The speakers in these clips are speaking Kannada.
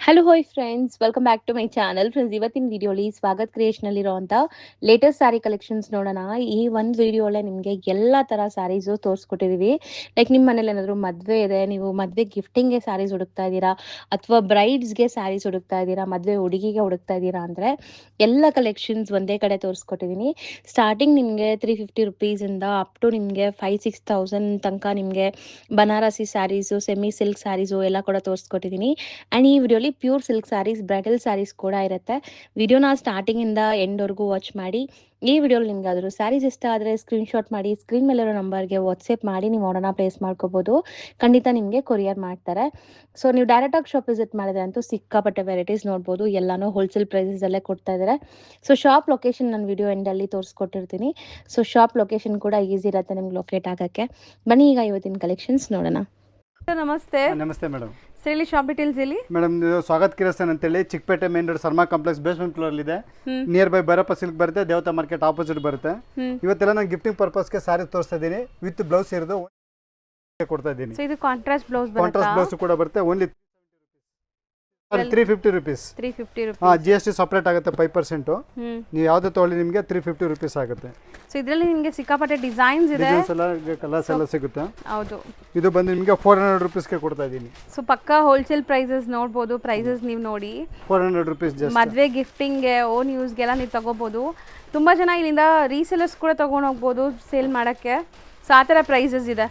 Hello hi friends, welcome back to my channel. Friends, ಇವತ್ತಿನ ವಿಡಿಯೋಲಿ ಸ್ವಾಗತ್ ಕ್ರಿಯೇಷನಲ್ಲಿರುವಂಥ ಲೇಟೆಸ್ಟ್ ಸ್ಯಾರಿ ಕಲೆಕ್ಷನ್ಸ್ ನೋಡೋಣ. ಈ ಒಂದು ವಿಡಿಯೋಲೆ ನಿಮಗೆ ಎಲ್ಲ ಥರ ಸ್ಯಾರೀಸು ತೋರಿಸ್ಕೊಟ್ಟಿದ್ದೀವಿ. ಲೈಕ್ ನಿಮ್ಮ ಮನೇಲಿ ಏನಾದರೂ ಮದುವೆ ಇದೆ, ನೀವು ಮದುವೆ ಗಿಫ್ಟಿಂಗ್ಗೆ ಸ್ಯಾರೀಸ್ ಹುಡುಕ್ತಾ ಇದ್ದೀರಾ, ಅಥವಾ ಬ್ರೈಡ್ಸ್ಗೆ ಸ್ಯಾರೀಸ್ ಹುಡುಕ್ತಾ ಇದ್ದೀರಾ, ಮದುವೆ ಹುಡುಗಿಗೆ ಹುಡುಕ್ತಾ ಇದ್ದೀರಾ ಅಂದರೆ ಎಲ್ಲ ಕಲೆಕ್ಷನ್ಸ್ ಒಂದೇ ಕಡೆ ತೋರಿಸ್ಕೊಟ್ಟಿದ್ದೀನಿ. ಸ್ಟಾರ್ಟಿಂಗ್ ನಿಮಗೆ 350 ರುಪೀಸಿಂದ ಅಪ್ ಟು ನಿಮಗೆ 5,000-6,000 ತನಕ ನಿಮಗೆ Banarasi saris, semi silk saris ಎಲ್ಲ ಕೂಡ ತೋರಿಸ್ಕೊಟ್ಟಿದ್ದೀನಿ. ಆ್ಯಂಡ್ ಈ ವಿಡಿಯೋಲಿ pure silk saris, bridal saris ಕೂಡ ಇರುತ್ತೆ. ವಿಡಿಯೋನ ಸ್ಟಾರ್ಟಿಂಗಿಂದ ಎಂಡ್ವರೆಗೂ ವಾಚ್ ಮಾಡಿ. ಈ ವಿಡಿಯೋಲಿ ನಿಮ್ಗಾದರೂ ಸ್ಯಾರೀಸ್ ಇಷ್ಟ ಆದರೆ ಸ್ಕ್ರೀನ್ಶಾಟ್ ಮಾಡಿ ಸ್ಕ್ರೀನ್ ಮೇಲಿರೋ ನಂಬರ್ಗೆ ವಾಟ್ಸಪ್ ಮಾಡಿ ನೀವು ಆರ್ಡರ್ನ ಪ್ಲೇಸ್ ಮಾಡ್ಕೋಬೋದು. ಖಂಡಿತ ನಿಮಗೆ ಕೊರಿಯರ್ ಮಾಡ್ತಾರೆ. ಸೊ ನೀವು ಡೈರೆಕ್ಟಾಗಿ ಶಾಪ್ ವಿಸಿಟ್ ಮಾಡಿದ್ರೆ ಅಂತೂ ಸಿಕ್ಕಾಪಟ್ಟೆ ವೆರೈಟೀಸ್ ನೋಡ್ಬೋದು. ಎಲ್ಲನೂ ಹೋಲ್ಸೇಲ್ ಪ್ರೈಸಸಲ್ಲೇ ಕೊಡ್ತಾ ಇದ್ದಾರೆ. ಸೊ ಶಾಪ್ ಲೊಕೇಶನ್ ನಾನು ವಿಡಿಯೋ ಎಂಡಲ್ಲಿ ತೋರಿಸ್ಕೊಟ್ಟಿರ್ತೀನಿ. ಸೊ ಶಾಪ್ ಲೊಕೇಶನ್ ಕೂಡ ಈಸಿ ಇರುತ್ತೆ ನಿಮ್ಗೆ ಲೊಕೇಟ್ ಆಗೋಕ್ಕೆ. ಬನ್ನಿ ಈಗ ಇವತ್ತಿನ ಕಲೆಕ್ಷನ್ಸ್ ನೋಡೋಣ. ನಮಸ್ತೆ. ನಮಸ್ತೆ ಮೇಡಮ್. ಹೇಳಿ ಶಾಪ್ ಡೀಟೇಲ್ಸ್ ಹೇಳಿ ಮೇಡಮ್, ಇದು ಸ್ವಾಗತ್ ಕಿರಸ್ತನ್ ಅಂತೇಳಿ Chikkapete main road Sarma complex basement floor ಇದೆ. ನಿಯರ್ ಬೈ ಭೈರಪ್ಪ ಸಿಲ್ಕ್ ಬರುತ್ತೆ, ದೇವತಾ ಮಾರ್ಕೆಟ್ ಆಪೋಸಿಟ್ ಬರುತ್ತೆ. ಇವತ್ತೆಲ್ಲ ನಾನು ಗಿಫ್ಟಿಂಗ್ ಪರ್ಪಸ್ಗೆ ಸ್ಯಾರಿ ತೋರಿಸ್ತಾ ಇದ್ದೀನಿ. ವಿತ್ ಬ್ಲೌಸ್ ಇರೋದು ಕೊಡ್ತಾ ಇದ್ದೀನಿ. ಇದು ಕಾಂಟ್ರಾಸ್ಟ್ ಬ್ಲೌಸ್ ಕೂಡ ಬರುತ್ತೆ. Only 350 rupees. 350 rupees. GST separate ಆಗುತ್ತೆ 5%. ನೀವು ಯಾವ್ದು ತಗೊಳ್ಳಿ ನಿಮಗೆ 350 ರುಪೀಸ್ ಆಗುತ್ತೆ. ಸೊ ಇದರಲ್ಲಿ ನಿಮಗೆ ಸಿಕ್ಕಾಪಟ್ಟೆ ಡಿಸೈನ್ಸ್ ಇದೆ, ಕಲರ್ಸ್ ಎಲ್ಲ ಸಿಗುತ್ತೆ. ಹೌದು. ಇದು ಬಂದು ನಿಮಗೆ 400 ರುಪೀಸ್ಗೆ ಕೊಡ್ತಾ ಇದ್ದೀನಿ. ಸೊ ಪಕ್ಕಾ ಹೋಲ್ಸೇಲ್ ಪ್ರೈಸಸ್ ನೋಡ್ಬೋದು. ಪ್ರೈಸಸ್ ನೀವು ನೋಡಿ 400 ರುಪೀಸ್ ಜಸ್ಟ್. ಮದುವೆ ಗಿಫ್ಟಿಂಗ್ಗೆ, ಓನ್ ಯೂಸ್ಗೆಲ್ಲ ನೀವು ತಗೋಬೋದು. ತುಂಬ ಜನ ಇಲ್ಲಿಂದ ರೀಸೇಲರ್ಸ್ ಕೂಡ ತೊಗೊಂಡು ಹೋಗ್ಬೋದು ಸೇಲ್ ಮಾಡೋಕ್ಕೆ. ಸೊ ಆ ಥರ ಪ್ರೈಸಸ್ ಇದೆ.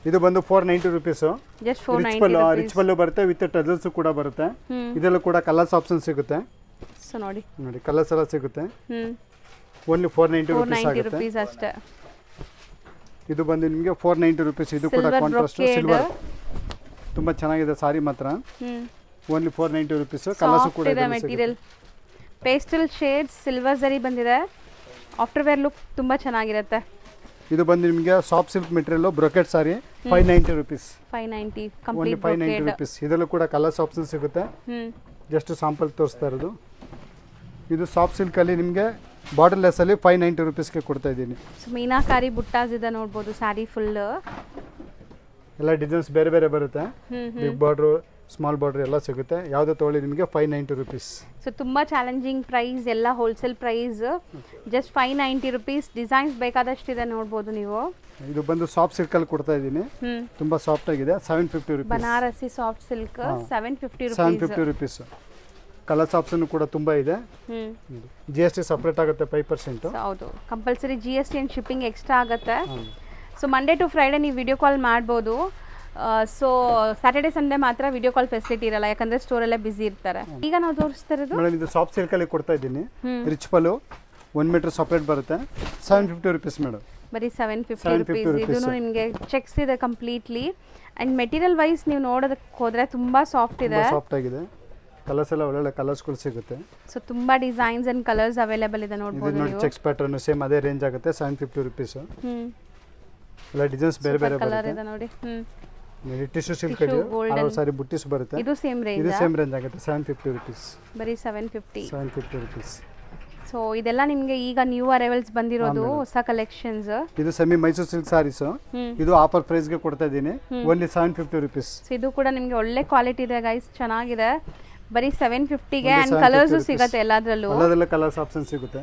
ಇದು ಬಂದು 490 ರುಪೀಸ್. ಜಸ್ಟ್ 490 ರಿಚ್ ಪಲ್ಲು ಬರುತ್ತೆ, ವಿತ್ ಟಜಲ್ಸ್ ಕೂಡ ಬರುತ್ತೆ. ಇದರಲ್ಲೂ ಕೂಡ ಕಲರ್ಸ್ ಆಪ್ಷನ್ ಸಿಗುತ್ತೆ. ಸೊ ನೋಡಿ ಕಲರ್ಸ್ ಎಲ್ಲ ಸಿಗುತ್ತೆ. ಓನ್ಲಿ 490 ರುಪೀಸ್ ಅಷ್ಟೇ. ಇದು ಬಂದು ನಿಮಗೆ 490 ರುಪೀಸ್. ಇದು ಕೂಡ ಕಾಂಟ್ರಾಸ್ಟ್ ಸಿಲ್ವರ್, ತುಂಬಾ ಚೆನ್ನಾಗಿದೆ ಸಾರಿ ಮಾತ್ರ. Only 490 rupees. ಕಲರ್ಸ್ ಕೂಡ ಇದೆ. ಮೆಟೀರಿಯಲ್ ಪೇಸ್ಟಲ್ ಶೇಡ್ಸ್, ಸಿಲ್ವರ್ ಜರಿ ಬಂದಿದೆ. ಆಫ್ಟರ್ ವೇರ್ ಲುಕ್ ತುಂಬ ಚೆನ್ನಾಗಿರುತ್ತೆ. ಇದು ಬಂದು ನಿಮಗೆ ಸಾಫ್ಟ್ ಸಿಲ್ಕ್ ಮೆಟೀರಿಯಲ್ ಬ್ರೊಕೆಟ್ ಸಾರಿ 590 ರುಪೀಸ್. 590 only complete 590 rupees. ಇದರಲ್ಲೂ ಕೂಡ ಕಲರ್ಸ್ ಆಪ್ಷನ್ ಸಿಗುತ್ತೆ. ಜಸ್ಟ್ ಸಾಂಪಲ್ ತೋರಿಸ್ತಾ ಇರೋದು. ಇದು ಸಾಫ್ಟ್ ಸಿಲ್ಕಲ್ಲಿ ನಿಮಗೆ ಬಾರ್ಡರ್ ಲೆಸ್ ಅಲ್ಲಿ 590 ರುಪೀಸ್ಗೆ ಕೊಡ್ತಾ ಇದ್ದೀನಿ. ಸೊ ಮೀನಾಕಾರಿ ಬುಟ್ಟಾಸ್ ಇದೆ ನೋಡ್ಬೋದು. ಸ್ಯಾರಿ ಫುಲ್ ಎಲ್ಲ ಡಿಸೈನ್ಸ್ ಬೇರೆ ಬೇರೆ ಬರುತ್ತೆ. ಬಿಗ್ ಬಾರ್ಡ್ರು, ಸ್ಮಾಲ್ ಬಾರ್ಡ್ರ್ ಎಲ್ಲ ಸಿಗುತ್ತೆ. ಯಾವುದೇ ತೊಗೊಳ್ಳಿ ನಿಮಗೆ 590 ರುಪೀಸ್. ಸೊ ತುಂಬ ಚಾಲೆಂಜಿಂಗ್ ಪ್ರೈಸ್, ಎಲ್ಲ wholesale price. Just 590 rupees. Designs ಬೇಕಾದಷ್ಟಿದೆ ನೋಡ್ಬೋದು ನೀವು. ಇದು ಬಂದು ಸಾಫ್ಟ್ ಸಿಲ್ಕಲ್ಲಿ ಕೊಡ್ತಾ ಇದ್ದೀನಿ. ತುಂಬ ಸಾಫ್ಟ್ ಆಗಿದೆ. 750 rupees. Banarasi soft silk 750 rupees. Colours option ಕೂಡ ತುಂಬ ಇದೆ. GST ಸಪ್ರೇಟ್ ಆಗುತ್ತೆ 5%. ಹೌದು, compulsory GST and shipping extra ಆಗುತ್ತೆ. ಸೊ ಮಂಡೇ ಟು ಫ್ರೈಡೇ ನೀವು ವಿಡಿಯೋ ಕಾಲ್ ಮಾಡ್ಬೋದು. ಸೊ ಸ್ಯಾಟರ್ಡೆ ಸಂಡೇ ಮಾತ್ರ ವಿಡಿಯೋ ಕಾಲ್ ಫೆಸಿಲಿಟಿ ಇರಲ್ಲ, ಯಾಕಂದ್ರೆ ಸ್ಟೋರಲ್ಲೇ ಬಿಸಿ ಇರ್ತಾರೆ. ಈಗ ನಾವು ತೋರಿಸ್ತಾ ಇರೋದು ಮೇಡಮ್, ಇದು ಸಾಫ್ಟ್ ಸಿಲ್ಕಲ್ಲಿ ಕೊಡ್ತಾ ಇದ್ದೀನಿ. ರಿಚ್ ಪಲ್ಲು 1 ಮೀಟರ್ ಸಪ್ರೇಟ್ ಬರುತ್ತೆ. 750 ರುಪೀಸ್ ಮೇಡಮ್. ಬರೀ 750 ರುಪೀಸ್. ಇದೂ ನಿಮಗೆ ಚೆಕ್ಸ್ ಇದೆ ಕಂಪ್ಲೀಟ್ಲಿ. ಆ್ಯಂಡ್ ಮೆಟೀರಿಯಲ್ ವೈಸ್ ನೀವು ನೋಡೋದಕ್ಕೆ ಹೋದರೆ ತುಂಬ ಸಾಫ್ಟ್ ಇದೆ. ಸಾಫ್ಟ್ ಆಗಿದೆ. ಕಲರ್ಸ್ ಎಲ್ಲ ಒಳ್ಳೊಳ್ಳೆ ಕಲರ್ಸ್ಗಳು ಸಿಗುತ್ತೆ. ಸೊ ತುಂಬ ಡಿಸೈನ್ಸ್ ಆ್ಯಂಡ್ ಕಲರ್ಸ್ ಅವೈಲೇಬಲ್ ಇದೆ ನೋಡ್ಬೋದು. ನೋಡಿ ಚೆಕ್ಸ್ ಪ್ಯಾಟರ್ನ್ ಸೇಮ್ ಅದೇ ರೇಂಜ್ ಆಗುತ್ತೆ. 750 ರುಪೀಸ್. ಎಲ್ಲ ಡಿಸೈನ್ಸ್ ಬೇರೆ ಬೇರೆ ಕಲರ್ ಬರುತ್ತೆ. ಇದೆ ನೋಡಿ. ಟಿಶ್ಯೂ ಸಿಲ್ಕ್ ಸಾರಿ ಬುಟ್ಟಿಸ್ ಬರುತ್ತೆ. ಇದು ಸೇಮ್ ರೇಂಜ್. ಇದು ಸೇಮ್ ರೇಂಜ್ ಆಗುತ್ತೆ. 750 ರುಪೀಸ್. ಬರೀ 750 ರುಪೀಸ್. ಸೊ ಇದೆಲ್ಲ ನಿಮಗೆ ಈಗ ನ್ಯೂ ಅರೈವಲ್ಸ್ ಬಂದಿರೋದು, ಹೊಸ ಕಲೆಕ್ಷನ್ಸ್. ಇದು ಸೆಮಿ ಮೈಸೂರು ಸಿಲ್ಕ್ ಸಾರೀಸ್. ಇದು ಆಫರ್ ಪ್ರೈಸ್ಗೆ ಕೊಡ್ತಾ ಇದ್ದೀನಿ. Only 750 rupees. ಸೊ ಇದು ಕೂಡ ನಿಮಗೆ ಒಳ್ಳೆ ಕ್ವಾಲಿಟಿ ಇದೆ ಗೈಸ್, ಚೆನ್ನಾಗಿದೆ. ಬರೀ 750ಗೆ. ಆ್ಯಂಡ್ ಕಲರ್ಸು ಸಿಗುತ್ತೆ ಎಲ್ಲದರಲ್ಲೂ. ಎಲ್ಲದರಲ್ಲೂ ಕಲರ್ಸ್ ಆಪ್ಷನ್ ಸಿಗುತ್ತೆ.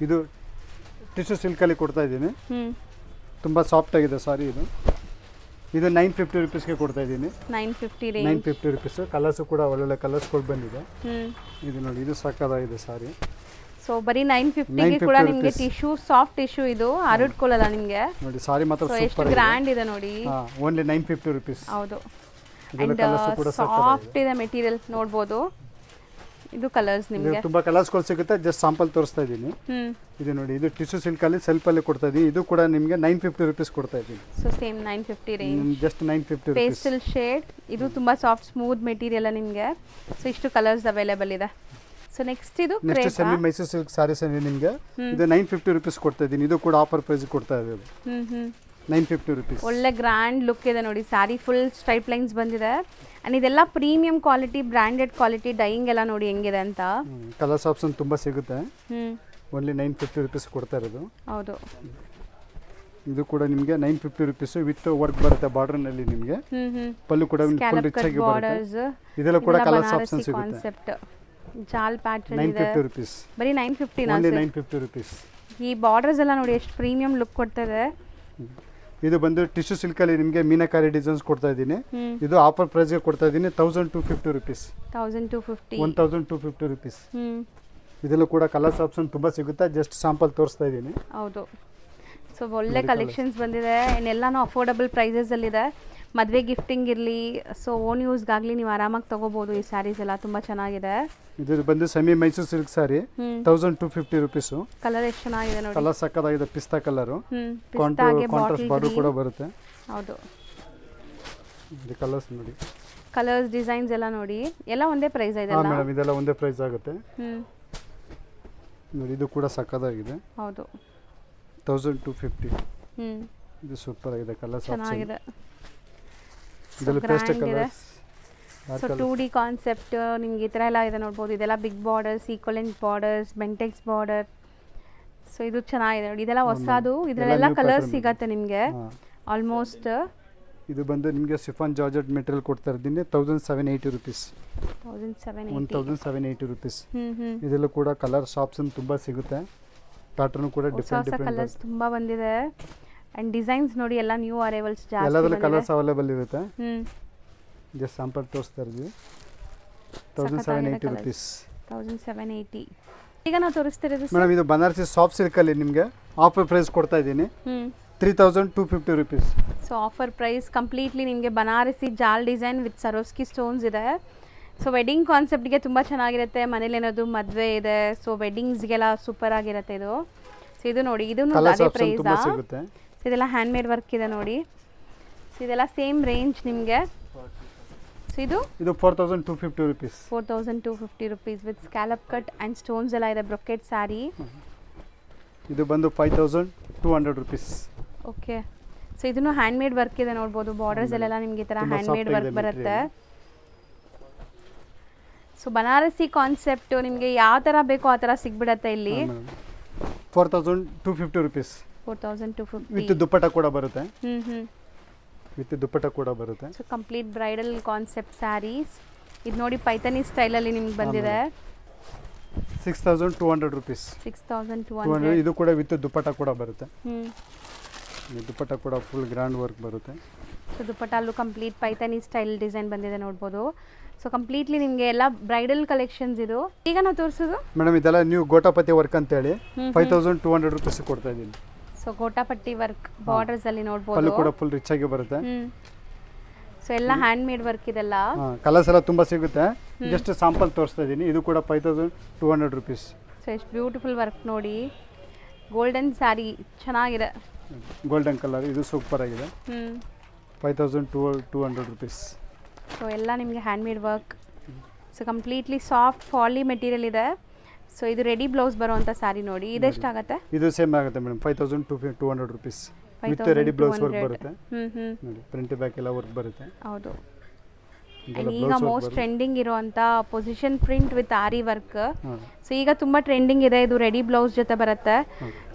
ಇದು ಟಿಶ್ಯೂ ಸಿಲ್ಕಲ್ಲಿ ಕೊಡ್ತಾ ಇದ್ದೀನಿ. ತುಂಬ ಸಾಫ್ಟ್ ಆಗಿದೆ ಸಾರಿ. ಇದು 950 ರುಪೀಸ್ಗೆ ಕೊಡ್ತಾ ಇದ್ದೀನಿ. 950 ರುಪೀಸ್. ಕಲರ್ಸು ಕೂಡ ಒಳ್ಳೊಳ್ಳೆ ಕಲರ್ಸ್ಗಳು ಬಂದಿದೆ. ಇದು ನೋಡಿ, ಇದು ಸಕ್ಕತ್ತಾಗಿದೆ ಸಾರಿ. ಸೊ ಬರೀ 950ಗೆ ಕೂಡ ನಿಮಗೆ ಟಿಶ್ಯೂ, ಸಾಫ್ಟ್ ಟಿಶ್ಯೂ, ಇದು ಹರಡ್ಕೊಳ್ಳಲ್ಲ ನಿಮಗೆ. ನೋಡಿ ಸಾರಿ ಮಾತ್ರ ಎಷ್ಟು ಗ್ರ್ಯಾಂಡ್ ಇದೆ ನೋಡಿ. Only 950 rupees. ಹೌದು. ಅಂಡ್ ಸಾಫ್ಟ್ ಇದೆ ಮೆಟೀರಿಯಲ್ ನೋಡ್ಬೋದು. ಇದು ಕಲರ್ಸ್ ನಿಮಗೆ ತುಂಬಾ ಕಲರ್ಸ್ಗಳು ಸಿಗುತ್ತೆ. ಜಸ್ಟ್ ಸಾಂಪಲ್ ತೋರಿಸ್ತಾ ಇದ್ದೀನಿ. ಇದು ನೋಡಿ, ಇದು ಟಿಶ್ಯೂ ಸಿಲ್ಕಲ್ಲಿ ಸೆಲ್ಫಲ್ಲಿ ಕೊಡ್ತಾ ಇದ್ದೀನಿ. ಇದು ಕೂಡ ನಿಮಗೆ 950 ರುಪೀಸ್ ಕೊಡ್ತಾ ಇದ್ದೀನಿ. So same 950 range. Just 950 rupees. Pastel shade. ಇದು ತುಂಬಾ ಸಾಫ್ಟ್ ಸ್ಮೂತ್ ಮೆಟೀರಿಯಲ್ ನಿಮಗೆ. ಸೊ ಇಷ್ಟು ಕಲರ್ಸ್ ಅವೈಲೇಬಲ್ ಇದೆ. ಸೊ ನೆಕ್ಸ್ಟ್ ಇದು ಸೆಮಿ ಮೈಸೂರು ಸಿಲ್ಕ್ ಸ್ಯಾರೀಸ್ ನಿಮಗೆ ಇದು 950 ರುಪೀಸ್ ಕೊಡ್ತಾ ಇದ್ದೀನಿ. ಇದು ಕೂಡ ಆಫರ್ ಪ್ರೈಸ್ ಕೊಡ್ತಾ ಇದ್ದೀವಿ. 950 ರುಪೀಸ್. ಒಳ್ಳೆ ಗ್ರ್ಯಾಂಡ್ ಲುಕ್ ಇದೆ ನೋಡಿ. ಸ್ಯಾರಿ ಫುಲ್ ಸ್ಟ್ರೈಪ್ ಲೈನ್ಸ್ ಬಂದಿದೆ. ಆ್ಯಂಡ್ ಇದೆಲ್ಲ premium quality, branded quality. Dyeing ಎಲ್ಲ ನೋಡಿ ಹೆಂಗಿದೆ ಅಂತ. ಕಲರ್ಸ್ ಆಪ್ಷನ್ ತುಂಬ ಸಿಗುತ್ತೆ. ಓನ್ಲಿ 950 ರುಪೀಸ್ ಕೊಡ್ತಾ ಇರೋದು. ಹೌದು. ಇದು ಕೂಡ ನಿಮಗೆ 950 ರುಪೀಸ್ ವಿತ್ ವರ್ಕ್ ಬರುತ್ತೆ ಬಾರ್ಡರ್ನಲ್ಲಿ ನಿಮಗೆ. ಪಲ್ಲು ಕೂಡ ಫುಲ್ ರಿಚ್ ಆಗಿ ಬರುತ್ತೆ. ಇದೆಲ್ಲ ಕೂಡ ಕಲರ್ಸ್ ಆಪ್ಷನ್ ಸಿಗುತ್ತೆ. ಕಾನ್ಸೆಪ್ಟ್ ಜಾಲ್ ಪ್ಯಾಟರ್ನ್ ಇದೆ. 950 ರುಪೀಸ್. ಬರೀ 950 ನಾ ಓನ್ಲಿ ಸರ್? 950 ರುಪೀಸ್. ಈ ಬಾರ್ಡರ್ಸ್ ಎಲ್ಲ ನೋಡಿ ಎಷ್ಟು ಪ್ರೀಮಿಯಂ ಲುಕ್ ಕೊಡ್ತದೆ. ಇದು ಬಂದು ಟಿಶ್ಯೂ ಸಿಲ್ಕಲ್ಲಿ ನಿಮಗೆ ಮೀನಾಕಾರಿ ಡಿಸೈನ್ಸ್ ಕೊಡ್ತಾ ಇದ್ದೀನಿ. ಇದು ಆಫರ್ ಪ್ರೈಸ್ಗೆ ಕೊಡ್ತಾ ಇದ್ದೀನಿ 1250 ರುಪೀಸ್. 1250. 1250 ರುಪೀಸ್. ಇದೆಲ್ಲ ಕೂಡ ಕಲರ್ಸ್ ಆಪ್ಷನ್ ತುಂಬ ಸಿಗುತ್ತೆ. ಜಸ್ಟ್ ಸ್ಯಾಂಪಲ್ ತೋರಿಸ್ತಾ ಇದ್ದೀನಿ. ಹೌದು. ಸೊ ಒಳ್ಳೆ ಕಲೆಕ್ಷನ್ಸ್ ಬಂದಿದೆ. ಎಲ್ಲಾನು ಅಫೋರ್ಡಬಲ್ ಪ್ರೈಸಸಲ್ಲಿದೆ. ಮದುವೆ ಗಿಫ್ಟಿಂಗ್ ಇರಲಿ, ಸೊ ಓನ್ ಯೂಸ್ಗಾಗಲಿ ನೀವು ಆರಾಮಾಗಿ ತೊಗೋಬೋದು. ಈ ಸ್ಯಾರೀಸ್ ಎಲ್ಲ ತುಂಬ ಚೆನ್ನಾಗಿದೆ. ಇದು ಬಂದು semi Mysuru silk sari 1250 rupees. Colour ಎಷ್ಟು ಚೆನ್ನಾಗಿದೆ ನೋಡಿ. ಕಲರ್ ಸಕ್ಕತ್ತಾಗಿದೆ. ಪಿಸ್ತಾ ಕಲರು. ಪಿಸ್ತಾಗೆ ಕಾಂಟ್ರಾಸ್ಟ್ ಬಾರ್ಡರ್ ಕೂಡ ಬರುತ್ತೆ. ಹೌದು. ಇದು ಕಲರ್ಸ್ ನೋಡಿ. ಕಲರ್ಸ್ ಡಿಸೈನ್ಸ್ ಎಲ್ಲ ನೋಡಿ. ಎಲ್ಲ ಒಂದೇ ಪ್ರೈಸ್ ಇದೆ. ಹಾಂ ಮೇಡಮ್, ಇದೆಲ್ಲ ಒಂದೇ ಪ್ರೈಸ್ ಆಗುತ್ತೆ. ನೋಡಿ ಇದು ಕೂಡ ಸಕ್ಕತ್ತಾಗಿದೆ. ಹೌದು. 1250. ಇದು ಸೂಪರ್ ಆಗಿದೆ. ಕಲರ್ಸ್ ಚೆನ್ನಾಗಿದೆ. ಇದೆಲ್ಲ pastel colours. So 2D concept ನಿಮ್ಗೆ ಈ ಥರ ಎಲ್ಲ ಇದೆ ನೋಡ್ಬೋದು. ಇದೆಲ್ಲ big borders, equivalent borders, Bentex border. So ಇದು ಚೆನ್ನಾಗಿದೆ ನೋಡಿ. ಇದೆಲ್ಲ ಹೊಸದು. ಇದರಲ್ಲೆಲ್ಲ ಕಲರ್ಸ್ ಸಿಗತ್ತೆ ನಿಮಗೆ ಆಲ್ಮೋಸ್ಟ್. ಇದು ಬಂದು ನಿಮಗೆ ಸಿಫಾನ್ ಜಾರ್ಜೆಟ್ ಮೆಟೀರಿಯಲ್ ಕೊಡ್ತಾ ಇದ್ದೀನಿ 1780 ರುಪೀಸ್. 1780 ರುಪೀಸ್. ಇದೆಲ್ಲ ಕೂಡ ಕಲರ್ಸ್ ಆಪ್ಷನ್ ತುಂಬ ಸಿಗುತ್ತೆ. ಪ್ಯಾಟರ್ನ್ ಕೂಡ ಡಿಫ್ರೆಂಟ್ ಕಲರ್ಸ್ ತುಂಬ ಬಂದಿದೆ. ಅಂಡ್ ಡಿಸೈನ್ಸ್ ನೋಡಿ ಎಲ್ಲ ನ್ಯೂ ಅರೈವಲ್ಸ್ ಜಾಸ್ತಿ. ಎಲ್ಲದರ ಕಲರ್ಸ್ ಅವೈಲೇಬಲ್ ಇರುತ್ತೆ. ಜಸ್ಟ್ ಸ್ಯಾಂಪಲ್ ತೋರಿಸ್ತಾ ಇದ್ದೀವಿ. 1780 ರುಪೀಸ್. 1780. ಈಗ ನಾವು ತೋರಿಸ್ತಿರೋದು ಮೇಡಮ್ ಇದು ಬನಾರಸಿ ಸಾಫ್ಟ್ ಸಿಲ್ಕಲ್ಲಿ ನಿಮಗೆ ಆಫರ್ ಪ್ರೈಸ್ ಕೊಡ್ತಾ ಇದ್ದೀನಿ 3250 rupees. So offer price completely ನಿಮಗೆ ಬನಾರಸಿ ಜಾಲ್ ಡಿಸೈನ್ ವಿತ್ ಸರೋಸ್ಕಿ ಸ್ಟೋನ್ಸ್ ಇದೆ. ಸೊ ವೆಡ್ಡಿಂಗ್ ಕಾನ್ಸೆಪ್ಟ್ಗೆ ತುಂಬ ಚೆನ್ನಾಗಿರುತ್ತೆ. ಮನೇಲಿ ಏನಾದ್ರು ಮದುವೆ ಇದೆ, ಸೊ ವೆಡ್ಡಿಂಗ್ಸ್ಗೆಲ್ಲ ಸೂಪರ್ ಆಗಿರುತ್ತೆ ಇದು. ಸೊ ಇದು ನೋಡಿ, ಇದು ಅದೇ ಪ್ರೈಸಾ? ಇದೆಲ್ಲ ಹ್ಯಾಂಡ್ ಮೇಡ್ ವರ್ಕ್ ಇದೆ ನೋಡಿ. ಸೊ ಇದೆಲ್ಲ ಸೇಮ್ ರೇಂಜ್ ನಿಮಗೆ. ಸೊ ಇದು 4250 rupees. 4250 rupees with scallop cut and stones ಎಲ್ಲ ಇದೆ. Brocade sari. ಇದು ಬಂದು 5200 ರುಪೀಸ್. ಓಕೆ. ಸೊ ಇದನ್ನು ಹ್ಯಾಂಡ್ ಮೇಡ್ ವರ್ಕ್ ಇದೆ ನೋಡ್ಬೋದು. ಬಾರ್ಡರ್ಸ್ ಎಲ್ಲ ನಿಮಗೆ ಈ ಥರ ಹ್ಯಾಂಡ್ ಮೇಡ್ ವರ್ಕ್ ಬರುತ್ತೆ. ಸೊ ಬನಾರಸಿ ಕಾನ್ಸೆಪ್ಟ್ ನಿಮಗೆ ಯಾವ ಥರ ಬೇಕೋ ಆ ಥರ ಸಿಗ್ಬಿಡತ್ತೆ ಇಲ್ಲಿ. 4250 ರುಪೀಸ್. 4250 ವಿತ್ ದುಪ್ಪಟ್ಟ ಕೂಡ ಬರುತ್ತೆ. ವಿತ್ ದುಪ್ಪಟ್ಟ ಕೂಡ ಬರುತ್ತೆ. So complete bridal concept sarees. ಇದು ನೋಡಿ ಪೈಥಾನಿ ಸ್ಟೈಲಲ್ಲಿ ನಿಮ್ಗೆ ಬಂದಿದೆ. 6200 ರುಪೀಸ್. 6200. ಇದು ಕೂಡ ವಿತ್ ದುಪ್ಪಟ್ಟ ಕೂಡ ಬರುತ್ತೆ. ದುಪ್ಪಟ್ಟ ಕೂಡ ಫುಲ್ ಗ್ರ್ಯಾಂಡ್ ವರ್ಕ್ ಬರುತ್ತೆ. ಸೊ ದುಪ್ಪಟ್ಟಲ್ಲೂ ಕಂಪ್ಲೀಟ್ ಪೈಥಾನಿ ಸ್ಟೈಲ್ ಡಿಸೈನ್ ಬಂದಿದೆ ನೋಡ್ಬೋದು. ಸೊ ಕಂಪ್ಲೀಟ್ಲಿ ನಿಮಗೆ ಎಲ್ಲ ಬ್ರೈಡಲ್ ಕಲೆಕ್ಷನ್ಸ್ ಇದು. ಈಗ ನಾವು ತೋರಿಸೋದು ಮೇಡಮ್ ಇದೆಲ್ಲ ನೀವು ಗೋಟಾಪತಿ ವರ್ಕ್ ಅಂತ ಹೇಳಿ 5200 ರುಪೀಸ್ ಕೊಡ್ತಾ ಇದ್ದೀನಿ. ಸೊ ಗೋಟಾಪಟ್ಟಿ ವರ್ಕ್ ಬಾರ್ಡರ್ಸ್ ಅಲ್ಲಿ ನೋಡ್ಬೋದು. ಪಲ್ಲು ಕೂಡ ಫುಲ್ ರಿಚ್ ಆಗಿ ಬರುತ್ತೆ. ಸೊ ಎಲ್ಲ ಹ್ಯಾಂಡ್ ಮೇಡ್ ವರ್ಕ್ ಇದೆಲ್ಲ. ಕಲರ್ಸ್ ಎಲ್ಲ ತುಂಬಾ ಸಿಗುತ್ತೆ. ಜಸ್ಟ್ ಸ್ಯಾಂಪಲ್ ತೋರಿಸ್ತಾ ಇದ್ದೀನಿ. ಇದು ಕೂಡ 5200 ರುಪೀಸ್. ಸೊ ಎಷ್ಟು ಬ್ಯೂಟಿಫುಲ್ ವರ್ಕ್ ನೋಡಿ. ಗೋಲ್ಡನ್ ಸ್ಯಾರಿ ಚೆನ್ನಾಗಿದೆ. ಗೋಲ್ಡನ್ ಕಲರ್ ಇದು ಸೂಪರ್ ಆಗಿದೆ. 5200 ರುಪೀಸ್. ಸೊ ಎಲ್ಲ ನಿಮಗೆ hand made work. So completely soft ಫಾಲಿ ಮೆಟೀರಿಯಲ್ ಇದೆ. ಸೊ ಇದು ರೆಡಿ ಬ್ಲೌಸ್ ಬರುವಂಥ ಸ್ಯಾರಿ ನೋಡಿ. ಇದೆಷ್ಟಾಗುತ್ತೆ? ಇದು ಸೇಮ್ ಆಗುತ್ತೆ madam 5200 rupees with ready blouse work ಬರುತ್ತೆ. ನೋಡಿ ಪ್ರಿಂಟ್ ಬ್ಯಾಕ್ ಎಲ್ಲ ವರ್ಕ್ ಬರುತ್ತೆ. ಹೌದು. ಈಗ ಮೋಸ್ಟ್ ಟ್ರೆಂಡಿಂಗ್ ಇರುವಂಥ position print with aari work. So ಈಗ ತುಂಬ ಟ್ರೆಂಡಿಂಗ್ ಇದೆ. ಇದು ರೆಡಿ ಬ್ಲೌಸ್ ಜೊತೆ ಬರುತ್ತೆ.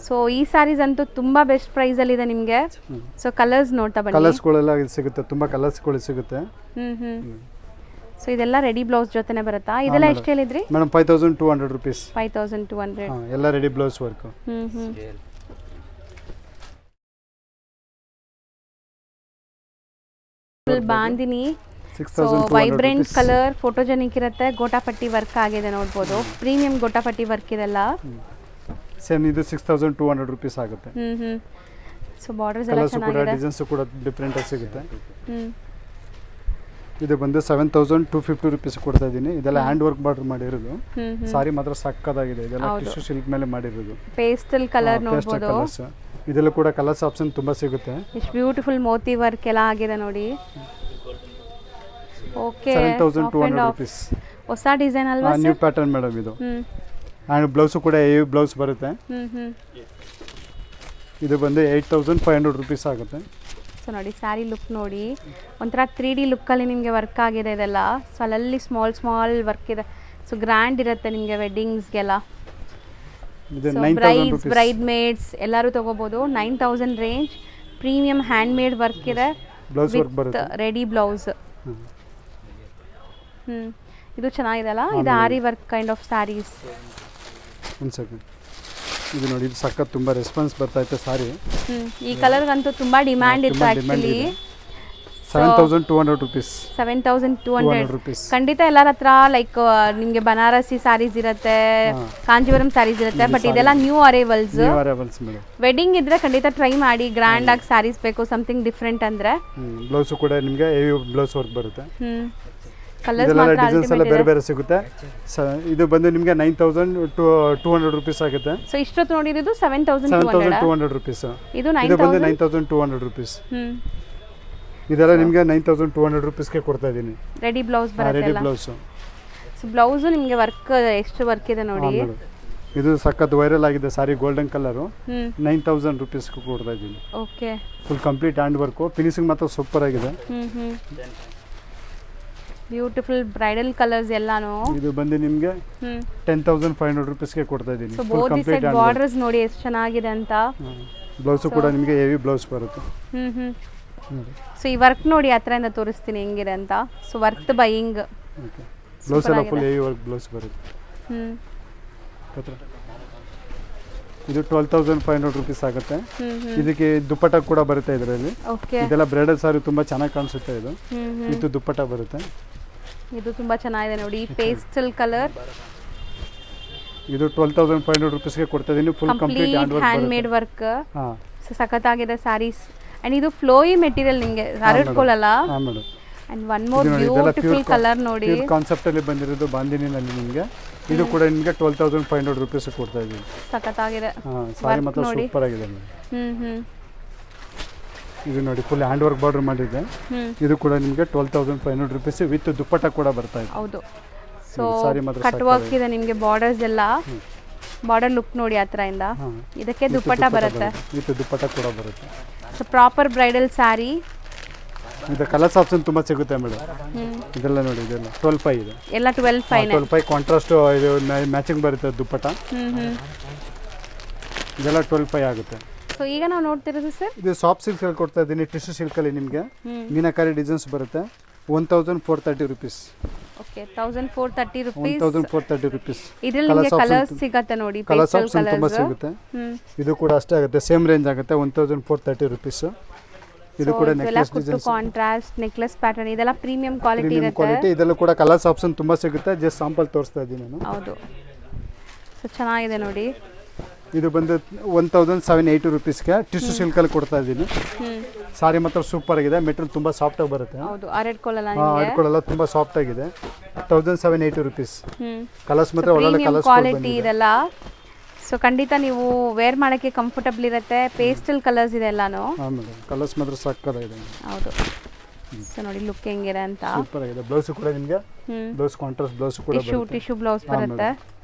ಸೊ ಈ ಸ್ಯಾರೀಸ್ ಅಂತೂ ತುಂಬ ಬೆಸ್ಟ್ ಪ್ರೈಸಲ್ಲಿ ಇದೆ ನಿಮಗೆ. ಸೊ ಕಲರ್ಸ್ ನೋಡ್ತಾ ಬನ್ನಿ. ಕಲರ್ಸ್ಗಳೆಲ್ಲ ಸಿಗುತ್ತೆ. ತುಂಬ ಕಲರ್ಸ್ಗಳು ಸಿಗುತ್ತೆ. ಸೊ ಇದೆಲ್ಲ ರೆಡಿ ಬ್ಲೌಸ್ ಜೊತೆನೇ ಬರುತ್ತಾ? ಇದೆಲ್ಲ ಎಷ್ಟು ಹೇಳಿದ್ರಿ ಮೇಡಮ್? 5200 ರುಪೀಸ್. 5200. ಎಲ್ಲ ready blouse work. Full bandhani. So vibrant colour photogenic ಇರುತ್ತೆ. ಗೋಟಾಪಟ್ಟಿ ವರ್ಕ್ ಆಗಿದೆ ನೋಡ್ಬೋದು. ಪ್ರೀಮಿಯಂ ಗೋಟಾಪಟ್ಟಿ ವರ್ಕ್ ಇದೆಲ್ಲ. ಸೇಮ್ ಇದು 6200 ರುಪೀಸ್ ಆಗುತ್ತೆ. ಸೊ ಬಾರ್ಡರ್ಸ್ ಎಲ್ಲ ಚೆನ್ನಾಗಿದೆ. ಡಿಸೈನ್ಸ್ ಕೂಡ ಡಿಫರೆಂಟ್ ಆಗಿ ಸಿಗುತ್ತೆ. ಇದು ಬಂದು 7250 ರುಪೀಸ್ ಕೊಡ್ತಾ ಇದ್ದೀನಿ. ಇದೆಲ್ಲ ಹ್ಯಾಂಡ್ ವರ್ಕ್ ಬಾರ್ಡರ್ ಮಾಡಿರೋದು. ಸಾರಿ ಮಾತ್ರ ಸಕ್ಕತ್ತಾಗಿದೆ. ಇದೆಲ್ಲ ಟಿಶ್ಯೂ ಸಿಲ್ಕ್ ಮೇಲೆ ಮಾಡಿರೋದು. ಪೇಸ್ಟಲ್ ಕಲರ್ ನೋಡ್ಬೋದು. ಇದೆಲ್ಲ ಕೂಡ ಕಲರ್ಸ್ ಆಪ್ಷನ್ ತುಂಬಾ ಸಿಗುತ್ತೆ. ಎಷ್ಟು ಬ್ಯೂಟಿಫುಲ್ ಮೋತಿ ವರ್ಕ್ ಎಲ್ಲ ಆಗಿದೆ ನೋಡಿ. ಓಕೆ. 7200 ರುಪೀಸ್. ಹೊಸ ಡಿಸೈನ್ ಅಲ್ವಾ? ನ್ಯೂ ಪ್ಯಾಟರ್ನ್ ಮೇಡಮ್ ಇದು. ಆ್ಯಂಡ್ ಬ್ಲೌಸು ಕೂಡ ಹೆವಿ ಬ್ಲೌಸ್ ಬರುತ್ತೆ. ಇದು ಬಂದು 8500 ರುಪೀಸ್ ಆಗುತ್ತೆ. ಸೊ ನೋಡಿ ಸ್ಯಾರಿ ಲುಕ್ ನೋಡಿ. ಒಂಥರ 3D ಲುಕ್ಕಲ್ಲಿ ನಿಮಗೆ ವರ್ಕ್ ಆಗಿದೆ ಇದೆಲ್ಲ. ಸೊ ಅಲ್ಲಲ್ಲಿ ಸ್ಮಾಲ್ ಸ್ಮಾಲ್ ವರ್ಕ್ ಇದೆ. ಸೊ ಗ್ರ್ಯಾಂಡ್ ಇರುತ್ತೆ ನಿಮಗೆ ವೆಡ್ಡಿಂಗ್ಸ್ಗೆಲ್ಲ. ಇದು 9000 rupees. ಬ್ರೈಡ್ ಮೇಡ್ಸ್ ಎಲ್ಲರೂ ತಗೋಬೋದು. 9000 range. Premium hand made work ಇದೆ, ಬ್ಲೌಸ್ ವರ್ಕ್ ಬರುತ್ತೆ. Ready blouse. ಇದು ಚೆನ್ನಾಗಿದೆಲ್ಲ, ಇದು ಆರಿ ವರ್ಕ್ ಕೈಂಡ್ ಆಫ್ ಸ್ಯಾರೀಸ್. ಒಂದು ಸೆಕೆಂಡ್, ಇದು ನೋಡಿ, ಇದು ಸಖತ್ ತುಂಬ ರೆಸ್ಪಾನ್ಸ್ ಬರ್ತಾ ಇತ್ತು ಸಾರಿ. ಈ ಕಲರ್ಗಂತೂ ತುಂಬ ಡಿಮ್ಯಾಂಡ್ ಇತ್ತು ಆ್ಯಕ್ಚುಲಿ. 7200 rupees. 7200 rupees. ಖಂಡಿತ ಎಲ್ಲರ ಹತ್ರ ಲೈಕ್ ನಿಮಗೆ ಬನಾರಸಿ ಸ್ಯಾರೀಸ್ ಇರುತ್ತೆ, ಕಾಂಜೀವರಂ ಸ್ಯಾರೀಸ್ ಇರುತ್ತೆ, ಬಟ್ ಇದೆಲ್ಲ ನ್ಯೂ ಅರೈವಲ್ಸ್. ವೆಡ್ಡಿಂಗ್ ಇದ್ರೆ ಖಂಡಿತ ಟ್ರೈ ಮಾಡಿ, ಗ್ರ್ಯಾಂಡ್ ಆಗಿ ಸ್ಯಾರೀಸ್ ಬೇಕು, ಸಮಥಿಂಗ್ ಡಿಫ್ರೆಂಟ್ ಅಂದ್ರೆ. ಬ್ಲೌಸ್ ಕೂಡ ನಿಮಗೆ ಹೆವಿ ಬ್ಲೌಸ್ ವರ್ಕ್ ಬರುತ್ತೆ. ಕಲರ್ಸ್ ಇದೆಲ್ಲ ಮಾತ್ರ ಡಿಸೈನ್ಸ್ ಎಲ್ಲ ಬೇರೆ ಬೇರೆ ಸಿಗುತ್ತೆ. ಇದು ಬಂದು ನಿಮಗೆ 9200 rupees ಆಗುತ್ತೆ. ಸೊ ಇಷ್ಟೊತ್ತು ನೋಡಿರೋದು 7200 rupees. ಇದು ಇದು ಬಂದು 9200 rupees. ಇದೆಲ್ಲ ನಿಮಗೆ 9200 rupeesಗೆ ಕೊಡ್ತಾ ಇದ್ದೀನಿ. ರೆಡಿ ಬ್ಲೌಸ್ ಬರುತ್ತೆ. Ready blouse. ಸೊ ಬ್ಲೌಸ್ ನಿಮಗೆ ವರ್ಕ್ ಎಷ್ಟು ವರ್ಕ್ ಇದೆ ನೋಡಿ. ಇದು ಸಖತ್ ವೈರಲ್ ಆಗಿದೆ ಸಾರಿ, ಗೋಲ್ಡನ್ ಕಲರ್. 9000 rupees ಕೊಡ್ತಾ ಇದ್ದೀನಿ. Okay, full complete hand work, finishing ಮಾತ್ರ ಸೂಪರ್ ಆಗಿದೆ. ಬ್ಯೂಟಿಫುಲ್ ಬ್ರೈಡಲ್ ಕಲರ್ಸ್ ಎಲ್ಲಾನು. ಇದು ಬಂದು ನಿಮಗೆ 10500 rupeesಗೆ ಕೊಡ್ತಾ ಇದ್ದೀನಿ. So both the side borders ನೋಡಿ ಎಷ್ಟು ಚೆನ್ನಾಗಿದೆ ಅಂತ. ಬ್ಲೌಸ್ ಕೂಡ ನಿಮಗೆ ಹೆವಿ ಬ್ಲೌಸ್ ಬರುತ್ತೆ. ಸೊ ಈ ವರ್ಕ್ ನೋಡಿ ಹತ್ರದಿಂದ ತೋರಿಸ್ತೀನಿ ಹೆಂಗಿದೆ ಅಂತ. ಸೊ ವರ್ತ್ ಬೈಯಿಂಗ್ ಬ್ಲೌಸ್ ಎಲ್ಲ ಫುಲ್ ಹೆವಿ ವರ್ಕ್ ಬ್ಲೌಸ್ ಬರುತ್ತೆ. ಇದು 12500 rupees ಆಗುತ್ತೆ. ಇದಕ್ಕೆ ದುಪ್ಪಟ್ಟ ಕೂಡ ಬರುತ್ತೆ ಇದರಲ್ಲಿ. ಇದೆಲ್ಲ ಬ್ರೈಡಲ್ ಸಾರಿ ತುಂಬಾ ಚೆನ್ನಾಗಿ ಕಾಣಿಸುತ್ತೆ. ಇದು ದುಪ್ಪಟ್ಟ ಬರುತ್ತೆ. ಇದು ತುಂಬಾ ಚೆನ್ನಾಗಿದೆ ನೋಡಿ, ಪೇಸ್ಟಲ್ ಕಲರ್. ಇದು 12500 rupeesಗೆ ಕೊಡ್ತಾ ಇದೀನಿ. Full complete hand made work. So ಸಖತ್ತಾಗಿದೆ ಸ್ಯಾರೀಸ್. ಅಂಡ್ ಇದು ಫ್ಲೋಯಿ ಮೆಟೀರಿಯಲ್, ನಿಮಗೆ ಹರಡ್ಕೊಳ್ಳಲ್ಲ. And one more beautiful colour ನೋಡಿ. ಇದು ಕಾನ್ಸೆಪ್ಟ್ ಅಲ್ಲಿ ಬಂದಿರೋದು ಬಾಂದಿನಿನಲ್ಲಿ ನಿಮಗೆ. ಇದು ಕೂಡ ನಿಮಗೆ 12500 rupees ಕೊಡ್ತಾ ಇದೀನಿ. ಸಖತ್ತಾಗಿದೆ. ಸಾರಿ ಮಾತ್ರ ಸೂಪರ್ ಆಗಿದೆ. ಇದು ನೋಡಿ ಫುಲ್ ಹ್ಯಾಂಡ್ ವರ್ಕ್ ಬಾರ್ಡರ್ ಮಾಡಿದೆ. ಇದು ಕೂಡ ನಿಮಗೆ 12500 rupees ವಿತ್ ದುಪ್ಪಟ್ಟ ಕೂಡ ಬರ್ತಾ ಇದೆ. ಹೌದು. ಸೊ ಕಟ್ ವರ್ಕ್ ಇದೆ ನಿಮಗೆ, ಬಾರ್ಡರ್ಸ್ ಎಲ್ಲ ಬಾರ್ಡರ್ ಲುಕ್ ನೋಡಿ ಹತ್ರದಿಂದ. ಇದಕ್ಕೆ ದುಪ್ಪಟ್ಟ ಬರುತ್ತೆ, ವಿತ್ ದುಪ್ಪಟ್ಟ ಕೂಡ ಬರುತ್ತೆ. So proper bridal sari. ಇದು ಕಲರ್ಸ್ ಆಪ್ಷನ್ ತುಂಬಾ ಸಿಗುತ್ತೆ ಮೇಡಮ್. ಇದೆಲ್ಲ ನೋಡಿ, ಇದೆಲ್ಲ 12.5 ಇದೆ. ಎಲ್ಲ 12.5 12.5 ಕಾಂಟ್ರಾಸ್ಟ್ ಇದು ಮ್ಯಾಚಿಂಗ್ ಬರುತ್ತೆ ದುಪ್ಪಟ್ಟ. ಇದೆಲ್ಲ 12.5 ಆಗುತ್ತೆ. ಸೊ ಈಗ ನಾವು ನೋಡ್ತಿರೋದು ಸರ್, ಇದು ಸಾಫ್ಟ್ ಸಿಲ್ಕ್ ಅಲ್ಲಿ ಕೊಡ್ತಾ ಇದ್ದೀನಿ. ಟಿಶ್ಯೂ ಸಿಲ್ಕ್ ಅಲ್ಲಿ ನಿಮಗೆ ಮೀನಾಕಾರಿ ಡಿಸೈನ್ಸ್ ಬರುತ್ತೆ. 1430 rupees. Okay, 1430 rupees. 1430 rupees. ಇದರಲ್ಲಿ ನಿಮಗೆ ಕಲರ್ಸ್ ಸಿಗುತ್ತೆ ನೋಡಿ, ಕಲರ್ಸ್ ಆಪ್ಷನ್ ತುಂಬಾ ಸಿಗುತ್ತೆ. ಇದು ಕೂಡ ಅಷ್ಟೇ ಆಗುತ್ತೆ, ಸೇಮ್ ರೇಂಜ್ ಆಗುತ್ತೆ, 1430 rupees. ಇದು ಕೂಡ necklace designs, contrast necklace pattern, ಇದೆಲ್ಲ ಪ್ರೀಮಿಯಂ ಕ್ವಾಲಿಟಿ ಇರುತ್ತೆ. ಇದೆಲ್ಲ ಕೂಡ ಕಲರ್ಸ್ ಆಪ್ಷನ್ ತುಂಬಾ ಸಿಗುತ್ತೆ. ಜಸ್ಟ್ ಸ್ಯಾಂಪಲ್ ತೋರಿಸ್ತಾ ಇದ್ದೀನಿ ನಾನು. ಹೌದು. ಸೊ ಚೆನ್ನಾಗಿದೆ ನೋಡಿ. ಇದು ಬಂದು 1780 rupeesಗೆ ಟಿಶ್ಯೂ ಸಿಲ್ಕ್ ಅಲ್ಲಿ ಕೊಡ್ತಾ ಇದ್ದೀನಿ. ಸಾರಿ ಮಾತ್ರ ಸೂಪರ್ ಆಗಿದೆ, ಮೆಟೀರಿಯಲ್ ತುಂಬಾ ಸಾಫ್ಟ್ ಆಗಿ ಬರುತ್ತೆ. ಹೌದು, ಹರಡ್ಕೊಳ್ಳಲ್ಲ, ತುಂಬಾ ಸಾಫ್ಟ್ ಆಗಿದೆ. 1780 rupees. ಕಲರ್ಸ್ ಮಾತ್ರ ಒಳ್ಳೆ ಕಲರ್ಸ್ ಕ್ವಾಲಿಟಿ ಇದೆಲ್ಲ. ಸೊ ಖಂಡಿತ ನೀವು ವೇರ್ ಮಾಡೋಕ್ಕೆ ಕಂಫರ್ಟಬಲ್ ಇರುತ್ತೆ. ಪೇಸ್ಟಲ್ ಕಲರ್ಸ್ ಇದೆ ಎಲ್ಲಾನು. ಹಾಂ ಮೇಡಮ್, ಕಲರ್ಸ್ ಮಾತ್ರ ಸಕ್ಕತ್ತಾಗಿದೆ. ಹೌದು. ಸೊ ನೋಡಿ ಲುಕ್ ಹೆಂಗಿದೆ ಅಂತ. ಸೂಪರ್ ಆಗಿದೆ. ಬ್ಲೌಸ್ ಕೂಡ ನಿಮಗೆ ಬ್ಲೌಸ್ ಕಾಂಟ್ರಾಸ್ಟ್ ಬ್ಲೌಸ್ ಕೂಡ ಬರುತ್ತೆ. ಟಿಶ್ಯೂ ಬ್ಲೌಸ್ ಬರುತ್ತೆ.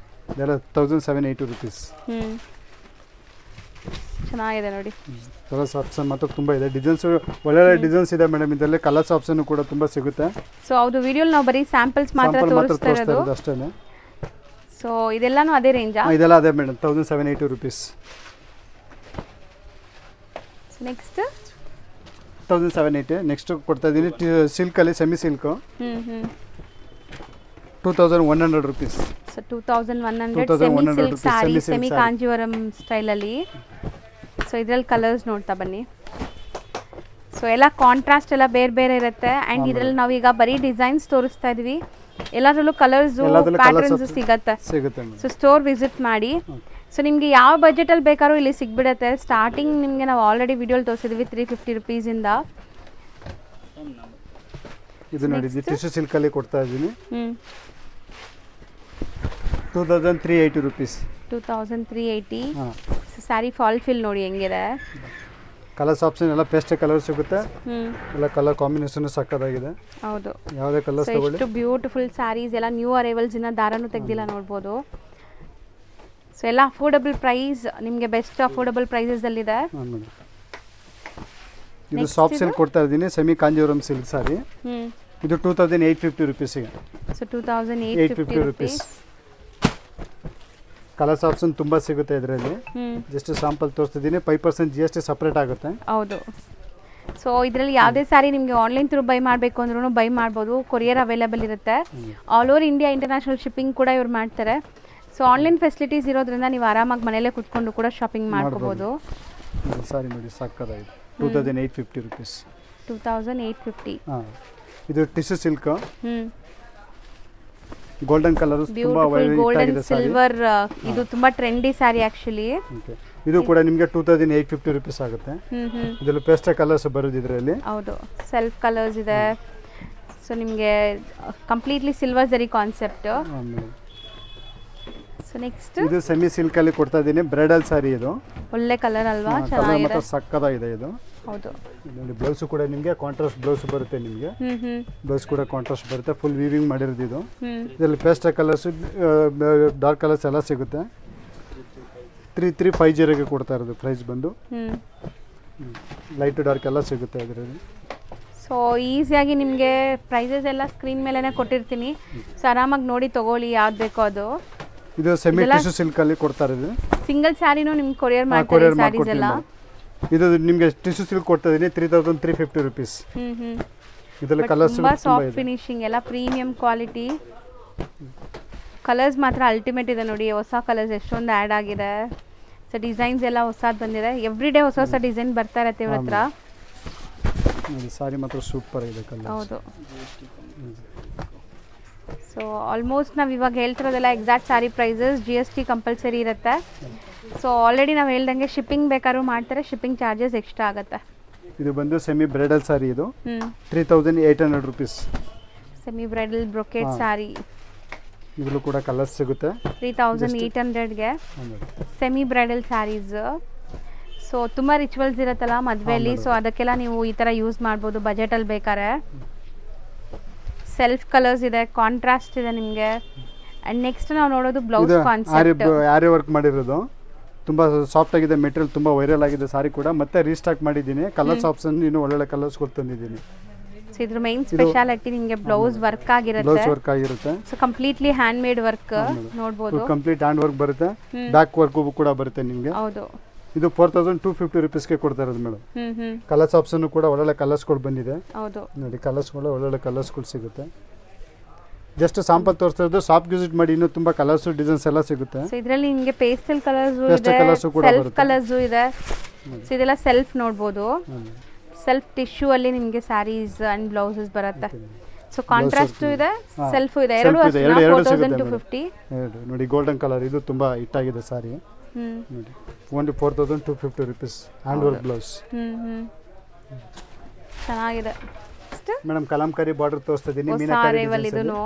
ಇದೆಲ್ಲ 1780 rupees. ಚೆನ್ನಾಗಿದೆ ನೋಡಿ. ಕಲರ್ಸ್ ಆಪ್ಷನ್ ಮಾತ್ರ ತುಂಬಾ ಇದೆ. ಡಿಸೈನ್ಸ್ ಒಳ್ಳೆ ಡಿಸೈನ್ಸ್ ಇದೆ ಮೇಡಮ್. ಇದರಲ್ಲಿ ಕಲರ್ಸ್ ಆಪ್ಷನ್ ಕೂಡ ತುಂಬಾ ಸಿಗುತ್ತೆ. ಸೊ ಹೌದು, ವಿಡಿಯೋಲಿ ನಾವು ಬರೀ ಸ್ಯಾಂಪಲ್ಸ್ ಮಾತ್ರ ತೋರಿಸ್ತಾ ಇರೋದು ಅಷ್ಟೇ. ಸೊ ಇದೆಲ್ಲಾನು ಅದೇ ರೇಂಜಾ? ಇದೆಲ್ಲ ಅದೇ ಮೇಡಮ್, 1780 rupees. ನೆಕ್ಸ್ಟ್ 1780. ನೆಕ್ಸ್ಟ್ ಕೊಡ್ತಾ ಇದ್ದೀನಿ ಸಿಲ್ಕ್ ಅಲ್ಲಿ, semi silk. 2100 rupees. So 2100 semi silk sari, semi Kanjeevaram style ಅಲ್ಲಿ. ಸೊ ಇದರಲ್ಲಿ ಕಲರ್ಸ್ ನೋಡ್ತಾ ಬನ್ನಿ. ಸೊ ಎಲ್ಲ ಕಾಂಟ್ರಾಸ್ಟ್ ಎಲ್ಲ ಬೇರೆ ಬೇರೆ ಇರುತ್ತೆ. ಆ್ಯಂಡ್ ಇದರಲ್ಲಿ ನಾವೀಗ ಬರೀ ಡಿಸೈನ್ಸ್ ತೋರಿಸ್ತಾ ಇದೀವಿ. ಎಲ್ಲದರಲ್ಲೂ ಕಲರ್ಸ್ ಪ್ಯಾಟರ್ನ್ಸ್ ಸಿಗುತ್ತೆ. ಸೊ ಸ್ಟೋರ್ ವಿಸಿಟ್ ಮಾಡಿ. ಸೊ ನಿಮಗೆ ಯಾವ ಬಜೆಟಲ್ಲಿ ಬೇಕಾದ್ರೂ ಇಲ್ಲಿ ಸಿಗ್ಬಿಡುತ್ತೆ. ಸ್ಟಾರ್ಟಿಂಗ್ ನಿಮಗೆ ನಾವು ಆಲ್ರೆಡಿ ವಿಡಿಯೋಲಿ ತೋರಿಸಿದ್ವಿ 350 rupees ಇಂದ. ಇದು ನೋಡಿ, ಟಿಶ್ಯೂ ಸಿಲ್ಕ್ ಅಲ್ಲಿ ಕೊಡ್ತಾ ಇದ್ದೀನಿ. 2380 rupees. 2380. ಸ್ಯಾರಿ ಫಾಲ್ ಫಿಲ್ ನೋಡಿ ಹೆಂಗಿದೆ. ಕಲರ್ಸ್ ಆಪ್ಷನ್ ಎಲ್ಲ ಪೇಸ್ಟ್ ಕಲರ್ ಸಿಗುತ್ತೆ. ಎಲ್ಲ ಕಲರ್ ಕಾಂಬಿನೇಷನ್ ಸಕ್ಕತ್ತಾಗಿದೆ. ಹೌದು, ಯಾವುದೇ ಕಲರ್ಸ್ ತಗೊಳ್ಳಿ. ಎಷ್ಟು ಬ್ಯೂಟಿಫುಲ್ ಸ್ಯಾರೀಸ್ ಎಲ್ಲ ನ್ಯೂ ಅರೈವಲ್ಸ್ ಇನ್ನ ದಾರನೂ ತೆಗ್ದಿಲ್ಲ ನೋಡ್ಬೋದು. ಸೊ ಎಲ್ಲ ಅಫೋರ್ಡಬಲ್ ಪ್ರೈಸ್, ನಿಮಗೆ ಬೆಸ್ಟ್ ಅಫೋರ್ಡಬಲ್ ಪ್ರೈಸಸ್ ಅಲ್ಲಿ ಇದೆ. ಇದು ಸಾಫ್ಟ್ ಸಿಲ್ಕ್ ಕೊಡ್ತಾ ಇದ್ದೀನಿ, ಸೆಮಿ ಕಾಂಜೀವರಂ ಸಿಲ್ಕ್ ಸಾರಿ. ಇದು 2850 rupees ಗೆ. So 2850 rupees. ಕಲರ್ಸ್ ಆಪ್ಷನ್ ತುಂಬ ಸಿಗುತ್ತೆ ಇದರಲ್ಲಿ. ಜಸ್ಟ್ ಸ್ಯಾಂಪಲ್ ತೋರಿಸ್ತಿದ್ದೀನಿ. 5% GST ಸಪ್ರೇಟ್ ಆಗುತ್ತೆ. ಹೌದು. ಸೊ ಇದರಲ್ಲಿ ಯಾವುದೇ ಸಾರಿ ನಿಮಗೆ ಆನ್ಲೈನ್ ಥ್ರೂ ಬೈ ಮಾಡಬೇಕು ಅಂದ್ರೂ ಬೈ ಮಾಡ್ಬೋದು. ಕೊರಿಯರ್ ಅವೈಲೇಬಲ್ ಇರುತ್ತೆ. All over India international shipping ಕೂಡ ಇವ್ರು ಮಾಡ್ತಾರೆ. ಸೊ ಆನ್ಲೈನ್ ಫೆಸಿಲಿಟೀಸ್ ಇರೋದ್ರಿಂದ ನೀವು ಆರಾಮಾಗಿ ಮನೇಲೇ ಕುತ್ಕೊಂಡು ಕೂಡ ಶಾಪಿಂಗ್ ಮಾಡ್ಕೋಬೋದು. ಸಾರಿ ನೋಡಿ ಸಾಕಾಗಿದೆ. 2850 rupees. 2850. ಹಾಂ, ಇದು ಟಿಶ್ಯೂ ಸಿಲ್ಕ್ ಗೋಲ್ಡನ್ ಕಲರ್ ತುಂಬಾ ಗೋಲ್ಡನ್ ಸಿಲ್ವರ್. ಇದು ತುಂಬಾ ಟ್ರೆಂಡಿ ಸಾರಿ ಆಕ್ಚುಲಿ. ಇದು ಕೂಡ ನಿಮಗೆ 2850 rupees ಆಗುತ್ತೆ. ಇದರಲ್ಲಿ ಪೇಸ್ಟಲ್ ಕಲರ್ಸ್ ಬರೋದು ಇದರಲ್ಲಿ. ಹೌದು, ಸೆಲ್ಫ್ ಕಲರ್ಸ್ ಇದೆ. ಸೊ ನಿಮಗೆ ಕಂಪ್ಲೀಟ್ಲಿ ಸಿಲ್ವರ್ ಜರಿ ಕಾನ್ಸೆಪ್ಟ್. ಸೊ ನೆಕ್ಸ್ಟ್ ಇದು ಸೆಮಿ ಸಿಲ್ಕ್ ಅಲ್ಲಿ ಕೊಡ್ತಾ ಇದ್ದೀನಿ. ಬ್ರೈಡಲ್ ಸಾರಿ ಇದು. ಒಳ್ಳೆ ಕಲರ್ ಅಲ್ವಾ, ಕಲರ್ ಚೆನ್ನಾಗಿದೆ. ಮಾತ್ರ ಸಕ್ಕತ್ತಾಗಿದೆ ಇದು. ಹೌದು. ನೋಡಿ ಬ್ಲೌಸ್ ಕೂಡ ನಿಮಗೆ ಕಾಂಟ್ರಾಸ್ಟ್ ಬ್ಲೌಸ್ ಬರುತ್ತೆ. ನಿಮಗೆ ಬ್ಲೌಸ್ ಕೂಡ ಕಾಂಟ್ರಾಸ್ಟ್ ಬರುತ್ತೆ. ಫುಲ್ ವೀವಿಂಗ್ ಮಾಡಿರೋದು ಇದು. ಇದರಲ್ಲಿ ಪೇಸ್ಟಲ್ ಕಲರ್ಸ್, ಡಾರ್ಕ್ ಕಲರ್ಸ್ ಎಲ್ಲ ಸಿಗುತ್ತೆ. 3350 ಕೊಡ್ತಾ ಇರೋದು ಪ್ರೈಸ್ ಬಂದು. ಲೈಟ್ ಡಾರ್ಕ್ ಎಲ್ಲ ಸಿಗುತ್ತೆ ಇದರಲ್ಲಿ. ಸೊ ಈಸಿಯಾಗಿ ನಿಮಗೆ ಪ್ರೈಸಸ್ ಎಲ್ಲ ಸ್ಕ್ರೀನ್ ಮೇಲೇ ಕೊಟ್ಟಿರ್ತೀನಿ. ಸೊ ಆರಾಮಾಗಿ ನೋಡಿ ತಗೊಳ್ಳಿ ಯಾವ್ದು ಬೇಕೋ ಅದು. ಇದು ಸೆಮಿ ಟಿಶ್ಯೂ ಸಿಲ್ಕ್ ಅಲ್ಲಿ ಕೊಡ್ತಾ ಇರೋದು. ಸಿಂಗಲ್ ಸ್ಯಾರಿನೂ ನಿಮ್ಗೆ ಕೊರಿಯರ್ ಮಾಡ್ತಾರೆ ಸ್ಯಾರೀಸ್ ಎಲ್ಲ. ಇದು ನಿಮಗೆ ಟಿಶ್ಯೂ ಸಿಲ್ಕ್ ಕೊಡ್ತಾ ಇದ್ದೀನಿ. 3350 rupees. ಇದರಲ್ಲಿ ಕಲರ್ಸ್ ತುಂಬಾ ಸಾಫ್ಟ್ ಫಿನಿಶಿಂಗ್, ಎಲ್ಲ ಪ್ರೀಮಿಯಂ ಕ್ವಾಲಿಟಿ. ಕಲರ್ಸ್ ಮಾತ್ರ ಅಲ್ಟಿಮೇಟ್ ಇದೆ ನೋಡಿ. ಹೊಸ ಕಲರ್ಸ್ ಎಷ್ಟೊಂದು ಆ್ಯಡ್ ಆಗಿದೆ. ಸೊ ಡಿಸೈನ್ಸ್ ಎಲ್ಲ ಹೊಸದು ಬಂದಿದೆ. ಎವ್ರಿ ಡೇ ಹೊಸ ಹೊಸ ಡಿಸೈನ್ ಬರ್ತಾ ಇರುತ್ತೆ ಇವ್ರ ಹತ್ರ. ಸಾರಿ ಮಾತ್ರ ಸೂಪರ್ ಇದೆ ಕಲರ್. ಹೌದು. ಸೊ ಆಲ್ಮೋಸ್ಟ್ ನಾವು ಇವಾಗ ಹೇಳ್ತಿರೋದೆಲ್ಲ ಎಕ್ಸಾಕ್ಟ್ ಸಾರಿ ಪ್ರೈಸಸ್. GST ಕಂಪಲ್ಸರಿ ಇರುತ್ತೆ. ಸೊ ಆಲ್ರೆಡಿ ನಾವು ಹೇಳ್ದಂಗೆ ಶಿಪ್ಪಿಂಗ್ ಬೇಕಾದ್ರೂ ಮಾಡ್ತಾರೆ. ಶಿಪ್ಪಿಂಗ್ ಚಾರ್ಜಸ್ ಎಕ್ಸ್ಟ್ರಾ ಆಗುತ್ತೆ. ಇದು ಬಂದು ಸೆಮಿ ಬ್ರೈಡಲ್ ಸಾರಿ. ಇದು 3800 rupees. ಸೆಮಿ ಬ್ರೈಡಲ್ ಬ್ರೊಕೇಟ್ ಸಾರಿ. ಇದರಲ್ಲೂ ಕೂಡ ಕಲರ್ಸ್ ಸಿಗುತ್ತೆ. 3800ಗೆ ಸೆಮಿ ಬ್ರೈಡಲ್ ಸ್ಯಾರೀಸ್. ಸೊ ತುಂಬ ರಿಚುವಲ್ಸ್ ಇರುತ್ತಲ್ಲ ಮದುವೆಯಲ್ಲಿ. ಸೊ ಅದಕ್ಕೆಲ್ಲ ನೀವು ಈ ಥರ ಯೂಸ್ ಮಾಡ್ಬೋದು ಬಜೆಟಲ್ಲಿ ಬೇಕಾದ್ರೆ. ಸೆಲ್ಫ್ ಕಲರ್ಸ್ ಇದೆ, ಕಾಂಟ್ರಾಸ್ಟ್ ಇದೆ ನಿಮಗೆ. ಆ್ಯಂಡ್ ನೆಕ್ಸ್ಟ್ ನಾವು ನೋಡೋದು ಬ್ಲೌಸ್ ಕಾನ್ಸೆಪ್ಟ್. ಆರಿ ವರ್ಕ್ ಮಾಡಿರೋದು. ತುಂಬ ಸಾಫ್ಟ್ ಆಗಿದೆ. ಮೆಟೀರಿಯಲ್ ತುಂಬ ವೈರಲ್ ಆಗಿದೆ ಸಾರಿ ಕೂಡ. ಮತ್ತೆ ರೀಸ್ಟಾಕ್ ಮಾಡಿದ್ದೀನಿ. ಕಲರ್ಸ್ ಆಪ್ಷನ್ ಇನ್ನೂ ಒಳ್ಳೊಳ್ಳೆ ಕಲರ್ಸ್ ತಂದಿದ್ದೀನಿ. ಸೊ ಇದ್ರ ಮೈನ್ ಸ್ಪೆಷಾಲಿಟಿ ನಿಮಗೆ ಬ್ಲೌಸ್ ವರ್ಕ್ ಆಗಿರುತ್ತೆ. ಬ್ಲೌಸ್ ವರ್ಕ್ ಆಗಿರುತ್ತೆ. So completely hand made work ನೋಡ್ಬೋದು. ಕಂಪ್ಲೀಟ್ ಹ್ಯಾಂಡ್ ವರ್ಕ್ ಬರುತ್ತೆ. ಬ್ಯಾಕ್ ವರ್ಕ್ ಕೂಡ ಬರುತ್ತೆ ನಿಮಗೆ. ಹೌದು. ಇದು 4250 rupeesಗೆ ಕೊಡ್ತಾ ಇರೋದು ಮೇಡಮ್. ಕಲರ್ಸ್ ಆಪ್ಷನ್ ಕೂಡ ಒಳ್ಳೊಳ್ಳೆ ಕಲರ್ಸ್ಗಳು ಬಂದಿದೆ. ಹೌದು ನೋಡಿ ಕಲರ್ಸ್ಗಳು ಒಳ್ಳೊಳ್ಳೆ ಕಲರ್ಸ್ಗಳು ಸಿಗುತ್ತೆ. ಜಸ್ಟ್ ಸ್ಯಾಂಪಲ್ ತೋರಿಸ್ತಾ ಇರೋದು. ಶಾಪ್ ವಿಸಿಟ್ ಮಾಡಿ ಇನ್ನೂ ತುಂಬಾ ಕಲರ್ಸ್ ಡಿಸೈನ್ಸ್ ಎಲ್ಲ ಸಿಗುತ್ತೆ. ಸೊ ಇದರಲ್ಲಿ ನಿಮಗೆ ಪೇಸ್ಟಲ್ ಕಲರ್ಸ್ ಇದೆ, ಸೆಲ್ಫ್ ಕಲರ್ಸ್ ಇದೆ. ಸೊ ಇದೆಲ್ಲ ಸೆಲ್ಫ್ ನೋಡ್ಬೋದು. ಸೆಲ್ಫ್ ಟಿಶ್ಯೂ ಅಲ್ಲಿ ನಿಮಗೆ ಸ್ಯಾರೀಸ್ ಅಂಡ್ ಬ್ಲೌಸಸ್ ಬರುತ್ತೆ. ಸೊ ಕಾಂಟ್ರಾಸ್ಟ್ ಇದೆ, ಸೆಲ್ಫ್ ಇದೆ. ಎರಡು 4250. ನೋಡಿ ಗೋಲ್ಡನ್ ಕಲರ್ ಇದು ತುಂಬಾ ಹಿಟ್ ಆಗಿದೆ ಸಾರಿ. ನೋಡಿ only 4250 rupees. Hand work blouse. ಚೆನ್ನಾಗಿದೆ ಮೇಡಮ್. ಕಲಂಕಾರಿ ಬಾರ್ಡರ್ ತೋರಿಸ್ತಾ ಇದೀನಿ. ಇದನ್ನು.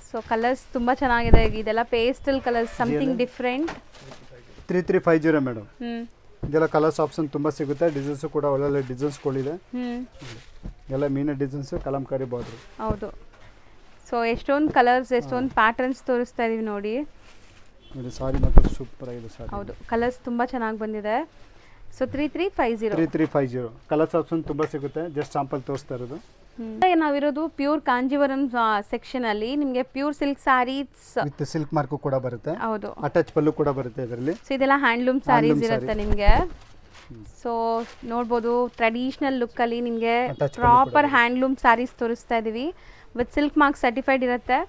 ಸೊ ಕಲರ್ಸ್ ತುಂಬಾ ಚೆನ್ನಾಗಿದೆ. ಇದೆಲ್ಲ pastel colours, something different. 3350 madam. ಇದೆಲ್ಲ ಕಲರ್ಸ್ ಆಪ್ಷನ್ ತುಂಬಾ ಸಿಗುತ್ತೆ. ಡಿಸೈನ್ಸ್ ಕೂಡ ಒಳ್ಳೊಳ್ಳೆ ಡಿಸೈನ್ಸ್ಗಳಿದೆ. ಎಲ್ಲ ಮೀನ ಡಿಸೈನ್ಸ್, ಕಲಂಕಾರಿ ಬಾರ್ಡರ್. ಹೌದು. ಸೊ ಎಷ್ಟೊಂದು ಕಲರ್ಸ್, ಎಷ್ಟೊಂದು ಪ್ಯಾಟರ್ನ್ಸ್ ತೋರಿಸ್ತಾ ಇದೀವಿ ನೋಡಿ. ಸಾರಿ ಮಾತ್ರ ಸೂಪರ್ ಆಗಿದೆ ಸಾರಿ. ಹೌದು, ಕಲರ್ಸ್ ತುಂಬಾ ಚೆನ್ನಾಗಿ ಬಂದಿದೆ. ಸೊ 3350 ಕಲರ್ಸ್ ಆಪ್ಷನ್ ತುಂಬಾ ಸಿಗುತ್ತೆ. ಜಸ್ಟ್ ಸ್ಯಾಂಪಲ್ ತೋರಿಸ್ತಾ ಇರೋದು. ನಾವಿರೋದು ಪ್ಯೂರ್ ಕಾಂಜೀವರಂ ಸೆಕ್ಷನ್ ಅಲ್ಲಿ. ನಿಮಗೆ pure silk sarees with silk mark ಕೂಡ ಬರುತ್ತೆ. ಹೌದು, ಅಟ್ಯಾಚ್ ಪಲ್ಲು ಕೂಡ ಬರುತ್ತೆ ಇದರಲ್ಲಿ. ಸೊ ಇದೆಲ್ಲ ಹ್ಯಾಂಡ್ಲೂಮ್ ಸಾರೀಸ್ ಇರುತ್ತೆ ನಿಮಗೆ. ಸೊ ನೋಡ್ಬೋದು ಟ್ರೆಡಿಷನಲ್ ಲುಕ್ ಅಲ್ಲಿ ನಿಮಗೆ ಪ್ರಾಪರ್ ಹ್ಯಾಂಡ್ಲೂಮ್ ಸಾರೀಸ್ ತೋರಿಸ್ತಾ ಇದೀವಿ. ವಿತ್ ಸಿಲ್ಕ್ ಮಾರ್ಕ್ ಸರ್ಟಿಫೈಡ್ ಇರುತ್ತೆ.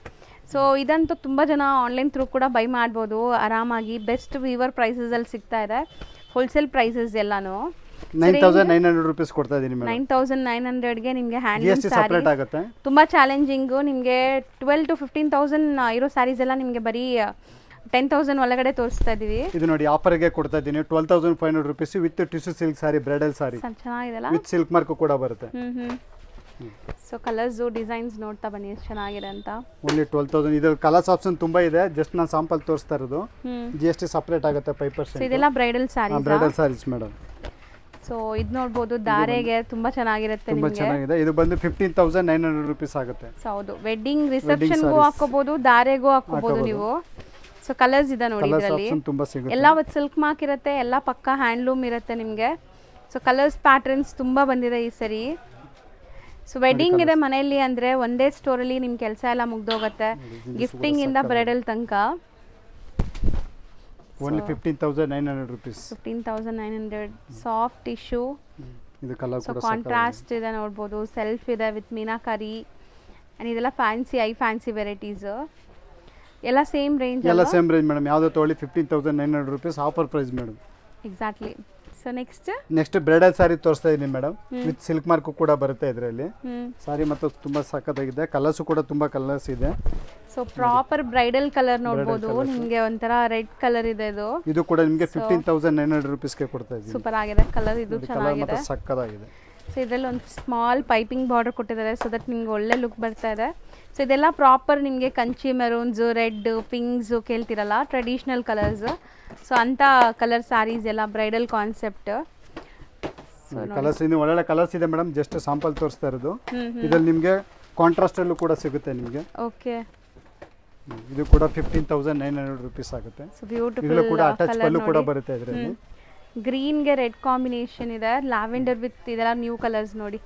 ಸೊ ಇದಂತೂ ತುಂಬ ಜನ ಆನ್ಲೈನ್ ಥ್ರೂ ಕೂಡ ಬೈ ಮಾಡ್ಬೋದು ಆರಾಮಾಗಿ. ಬೆಸ್ಟ್ ವೀವರ್ ಪ್ರೈಸಸಲ್ಲಿ ಸಿಗ್ತಾ ಇದೆ. ಹೋಲ್ಸೇಲ್ ಪ್ರೈಸಸ್ ಎಲ್ಲಾನು 9900 rupees ಕೊಡ್ತಾ ಇದೀನಿ ಮೇಡಮ್. 9900ಗೆ ನಿಮಗೆ ಹ್ಯಾಂಡ್ಲೂಮ್ GST ಸೆಪರೇಟ್ ಆಗುತ್ತೆ. ತುಂಬ ಚಾಲೆಂಜಿಂಗು. ನಿಮಗೆ 12 to 15,000 ಇರೋ ಸ್ಯಾರೀಸ್ ಎಲ್ಲ ನಿಮಗೆ ಬರೀ 10,000 ಒಳಗಡೆ ತೋರಿಸ್ತಾ ಇದೀವಿ. ಇದು ನೋಡಿ ಆಫರ್ಗೆ ಕೊಡ್ತಾ ಇದ್ದೀನಿ 12,500 rupees with tissue silk sari, bridal sari. ಚೆನ್ನಾಗಿದೆಲ್ಲ. ವಿತ್ ಸಿಲ್ಕ್ ಮಾರ್ಕ್ ಕೂಡ ಬರುತ್ತೆ. ಸೊ ಕಲರ್ಸ್ ಡಿಸೈನ್ಸ್ ನೋಡ್ತಾ ಬನ್ನಿ ಎಷ್ಟು ಚೆನ್ನಾಗಿದೆ ಅಂತ. ಓನ್ಲಿ 12,000. ಇದು ಕಲರ್ಸ್ ಆಪ್ಷನ್ ತುಂಬಾ ಇದೆ. ಜಸ್ಟ್ ನಾನು ಸ್ಯಾಂಪಲ್ ತೋರಿಸ್ತಾ ಇರೋದು. GST ಸೆಪರೇಟ್ ಆಗುತ್ತೆ 5%. ಇದೆಲ್ಲ bridal sarees. Bridal sarees madam. So ಇದು ನೋಡ್ಬೋದು ದಾರೆಗೆ ತುಂಬಾ ಚೆನ್ನಾಗಿರುತ್ತೆ ನಿಮಗೆ. ತುಂಬಾ ಚೆನ್ನಾಗಿದೆ. ಇದು ಬಂದು 15,900 rupees ಆಗುತ್ತೆ. ಹೌದು, ವೆಡ್ಡಿಂಗ್ ರಿಸೆಪ್ಷನ್ಗೂ ಹಾಕೋಬಹುದು, ದಾರೆಗೂ ಹಾಕೋಬಹುದು ನೀವು. ಸೊ ಕಲರ್ಸ್ ಇದೆ ನೋಡಿ ಇದರಲ್ಲಿ. ಎಲ್ಲ ವಿತ್ ಸಿಲ್ಕ್ ಮಾರ್ಕ್ ಇರುತ್ತೆ. ಎಲ್ಲ ಪಕ್ಕ ಹ್ಯಾಂಡ್ಲೂಮ್ ಇರುತ್ತೆ ನಿಮಗೆ. ಸೊ ಕಲರ್ಸ್ ಪ್ಯಾಟರ್ನ್ಸ್ ತುಂಬಾ ಬಂದಿದೆ ಈ ಸರಿ. ಸೊ ವೆಡ್ಡಿಂಗ್ ಇದೆ ಮನೆಯಲ್ಲಿ ಅಂದರೆ ಒಂದೇ ಸ್ಟೋರಲ್ಲಿ ನಿಮ್ಮ ಕೆಲಸ ಎಲ್ಲ ಮುಗ್ದೋಗುತ್ತೆ. ಗಿಫ್ಟಿಂಗ್ ಇಂದ ಬ್ರೈಡಲ್ ತನಕ. Only 15,900 rupees. 15,900 soft tissue. ಇದು ಕಲರ್ ಸೊ ಕೂಡ ಕಾಂಟ್ರಾಸ್ಟ್ ಇದೆ ನೋಡ್ಬೋದು, ಸೆಲ್ಫ್ ಇದೆ ವಿತ್ ಮೀನಾಕರಿ ಆ್ಯಂಡ್ ಇದೆಲ್ಲ ಫ್ಯಾನ್ಸಿ ಫ್ಯಾನ್ಸಿ ವೆರೈಟೀಸ್ ಎಲ್ಲ ಸೇಮ್ ರೇಂಜ್. ಎಲ್ಲ ಸೇಮ್ ರೇಂಜ್ ಮೇಡಮ್. ಯಾವುದೇ ತೊಗೊಳ್ಳಿ 15,900 rupees offer price madam. Exactly. So next bridal saree ತೋರಿಸ್ತಾ ಇದ್ದೀನಿ ಮೇಡಮ್. ವಿತ್ ಸಿಲ್ಕ್ ಮಾರ್ಕು ಕೂಡ ಬರುತ್ತೆ ಇದರಲ್ಲಿ. ಸಾರಿ ಮತ್ತು ತುಂಬ ಸಖತ್ತಾಗಿದೆ. ಕಲರ್ಸು ಕೂಡ ತುಂಬ ಕಲರ್ಸ್ ಇದೆ. ಸೊ ಪ್ರಾಪರ್ ಬ್ರೈಡಲ್ ಕಲರ್ ನೋಡ್ಬೋದು. ನಿಮಗೆ ಒಂಥರ ರೆಡ್ ಕಲರ್ ಇದೆ ಇದು. ಇದು ಕೂಡ ನಿಮಗೆ 15,900 ರುಪೀಸ್ಗೆ ಕೊಡ್ತಾ ಇದ್ದೀನಿ. ಸೂಪರ್ ಆಗಿದೆ ಕಲರ್, ಇದು ಕಲರ್ ಚೆನ್ನಾಗಿದೆ. ಮಾತ್ರ ಸಖತ್ತಾಗಿದೆ. ಸೊ ಇದರಲ್ಲಿ ಒಂದು ಸ್ಮಾಲ್ ಪೈಪಿಂಗ್ ಬಾರ್ಡರ್ ಕೊಟ್ಟಿದ್ದಾರೆ ಸೊ ದಟ್ ನಿಮ್ಗೆ ಒಳ್ಳೆ ಲುಕ್ ಬರ್ತಾ ಇದೆ. ಸೊ ಇದೆಲ್ಲ ಪ್ರಾಪರ್ ನಿಮಗೆ ಕಂಚಿ ಮೆರೂನ್ಸು, ರೆಡ್, ಪಿಂಕ್ಸು ಕೇಳ್ತಿರಲ್ಲ, ಟ್ರೆಡಿಷ್ನಲ್ ಕಲರ್ಸ್. ಸೊ ಅಂಥ ಕಲರ್ ಸ್ಯಾರೀಸ್ ಎಲ್ಲ ಬ್ರೈಡಲ್ ಕಾನ್ಸೆಪ್ಟ್. ಕಲರ್ಸ್ ಇನ್ನು ಒಳ್ಳೊಳ್ಳೆ ಕಲರ್ಸ್ ಇದೆ ಮೇಡಮ್. ಜಸ್ಟ್ ಸಾಂಪಲ್ ತೋರಿಸ್ತಾ ಇರೋದು. ಇದರಲ್ಲಿ ನಿಮಗೆ ಕಾಂಟ್ರಾಸ್ಟ್ ಅಲ್ಲೂ ಕೂಡ ಸಿಗುತ್ತೆ ನಿಮಗೆ. ಓಕೆ. ಇದು ಕೂಡ 15,900 ರುಪೀಸ್ ಆಗುತ್ತೆ. ಸೊ ಬ್ಯೂಟಿಫುಲ್ ಇದರಲ್ಲೂ ಕೂಡ ಅಟ್ಯಾಚ್ ಪಲ್ಲು ಕೂಡ ಬರುತ್ತೆ ಇದರಲ್ಲಿ. ಗ್ರೀನ್ಗೆ ರೆಡ್ ಕಾಂಬಿನೇಷನ್ ಇದೆ, ಲ್ಯಾವೆಂಡರ್ ವಿತ್ ಇದೆಲ್ಲ ನ್ಯೂ ಕಲರ್ಸ್ ನೋಡಿ.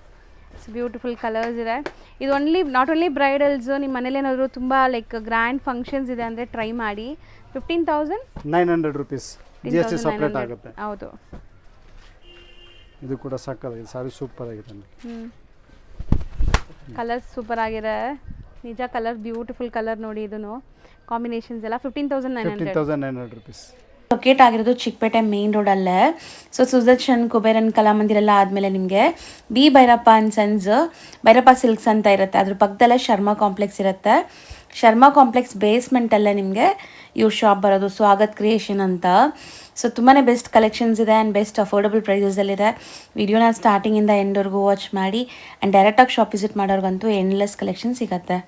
ಸೊ ಬ್ಯೂಟಿಫುಲ್ ಕಲರ್ಸ್ ಇದೆ. ಇದು ನಾಟ್ ಓನ್ಲಿ ಬ್ರೈಡಲ್ಸ್, ನಿಮ್ಮ ಮನೇಲಿ ಏನಾದರೂ ತುಂಬ ಲೈಕ್ ಗ್ರ್ಯಾಂಡ್ ಫಂಕ್ಷನ್ಸ್ ಇದೆ ಅಂದರೆ ಟ್ರೈ ಮಾಡಿ. 15,900 ರುಪೀಸ್ GST ಸಪ್ರೇಟ್ ಆಗುತ್ತೆ. ಹೌದು. ಇದು ಕೂಡ ಸಕ್ಕತ್ತಾಗಿದೆ. ಸಾರಿ ಸೂಪರ್ ಆಗಿದೆ. ಕಲರ್ಸ್ ಸೂಪರ್ ಆಗಿದೆ ನಿಜ. ಕಲರ್ ಬ್ಯೂಟಿಫುಲ್ ಕಲರ್ ನೋಡಿ. ಇದನ್ನು ಕಾಂಬಿನೇಷನ್ಸ್ ಎಲ್ಲ 15,900 ರುಪೀಸ್. ಲೊಕೇಟ್ ಆಗಿರೋದು ಚಿಕ್ಕಪೇಟೆ ಮೇನ್ ರೋಡಲ್ಲೇ. ಸೊ ಸುದರ್ಶನ್, ಕುಬೇರನ್ ಕಲಾಮಂದಿರ ಎಲ್ಲ ಆದಮೇಲೆ ನಿಮಗೆ B Bhyrappa and sons, Bhyrappa silks ಅಂತ ಇರುತ್ತೆ. ಅದ್ರ ಪಕ್ಕದಲ್ಲೇ ಶರ್ಮಾ ಕಾಂಪ್ಲೆಕ್ಸ್ ಇರುತ್ತೆ. ಶರ್ಮಾ ಕಾಂಪ್ಲೆಕ್ಸ್ ಬೇಸ್ಮೆಂಟಲ್ಲೇ ನಿಮಗೆ ಇವ್ರ ಶಾಪ್ ಬರೋದು, ಸ್ವಾಗತ್ ಕ್ರಿಯೇಷನ್ ಅಂತ. ಸೊ ತುಂಬಾ ಬೆಸ್ಟ್ ಕಲೆಕ್ಷನ್ಸ್ ಇದೆ ಆ್ಯಂಡ್ ಬೆಸ್ಟ್ ಅಫೋರ್ಡಬಲ್ ಪ್ರೈಸಸಲ್ಲಿದೆ. ವಿಡಿಯೋನ ಸ್ಟಾರ್ಟಿಂಗಿಂದ ಎಂಡ್ವರೆಗೂ ವಾಚ್ ಮಾಡಿ ಆ್ಯಂಡ್ ಡೈರೆಕ್ಟಾಗಿ ಶಾಪ್ ವಿಸಿಟ್ ಮಾಡೋರ್ಗಂತೂ ಎಂಡ್ಲೆಸ್ ಕಲೆಕ್ಷನ್ ಸಿಗುತ್ತೆ.